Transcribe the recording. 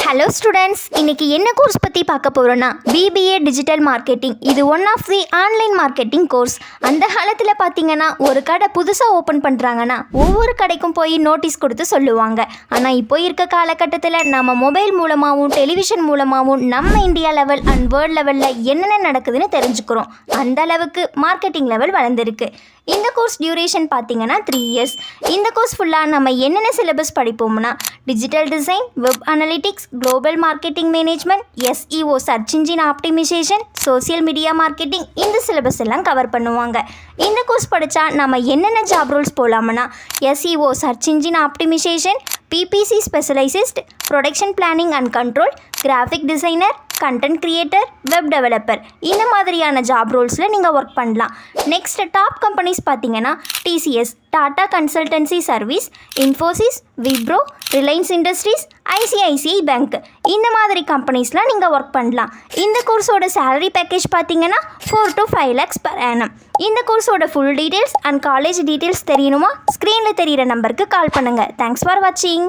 Hello students, இன்னைக்கு என்ன course பற்றி பார்க்க போகிறோன்னா பிபிஏ டிஜிட்டல் மார்க்கெட்டிங். இது one of the online marketing course. அந்த காலத்தில் பார்த்தீங்கன்னா ஒரு கடை புதுசாக ஓப்பன் பண்ணுறாங்கன்னா ஒவ்வொரு கடைக்கும் போய் நோட்டீஸ் கொடுத்து சொல்லுவாங்க. ஆனால் இப்போ இருக்க காலகட்டத்தில் நம்ம மொபைல் மூலமாகவும் டெலிவிஷன் மூலமாகவும் நம்ம இந்தியா லெவல் அண்ட் வேர்ல்ட் லெவலில் என்னென்ன நடக்குதுன்னு தெரிஞ்சுக்கிறோம். அந்த அளவுக்கு மார்க்கெட்டிங் லெவல் வளர்ந்துருக்கு. இந்த கோர்ஸ் டியூரேஷன் பார்த்தீங்கன்னா 3 years. இந்த கோர்ஸ் ஃபுல்லாக நம்ம என்னென்ன சிலபஸ் படிப்போம்னா digital design, web analytics, global marketing management, SEO search engine optimisation, social media marketing, இந்த சிலபஸ் எல்லாம் கவர் பண்ணுவாங்க. இந்த கோர்ஸ் படித்தா நம்ம என்னென்ன ஜாப் ரோல்ஸ் போகலாம்னா SEO search engine optimisation, PPC specialist, production planning and control, graphic designer, content creator, web developer, இந்த மாதிரியான ஜாப் ரோல்ஸில் நீங்கள் ஒர்க் பண்ணலாம். நெக்ஸ்ட் டாப் கம்பெனிஸ் பார்த்தீங்கன்னா TCS, Tata Consultancy Service, Infosys, Wipro, Reliance Industries, ICICI bank, இந்த மாதிரி கம்பெனிஸ்லாம் நீங்கள் ஒர்க் பண்ணலாம். இந்த கோர்ஸோட சேலரி பேக்கேஜ் பார்த்தீங்கன்னா 4 to 5 lakhs per annum. இந்த கோர்ஸோட full details and college details தெரியணுமா? ஸ்க்ரீனில் தெரிகிற நம்பருக்கு கால் பண்ணுங்கள். தேங்க்ஸ் ஃபார் வாட்சிங்.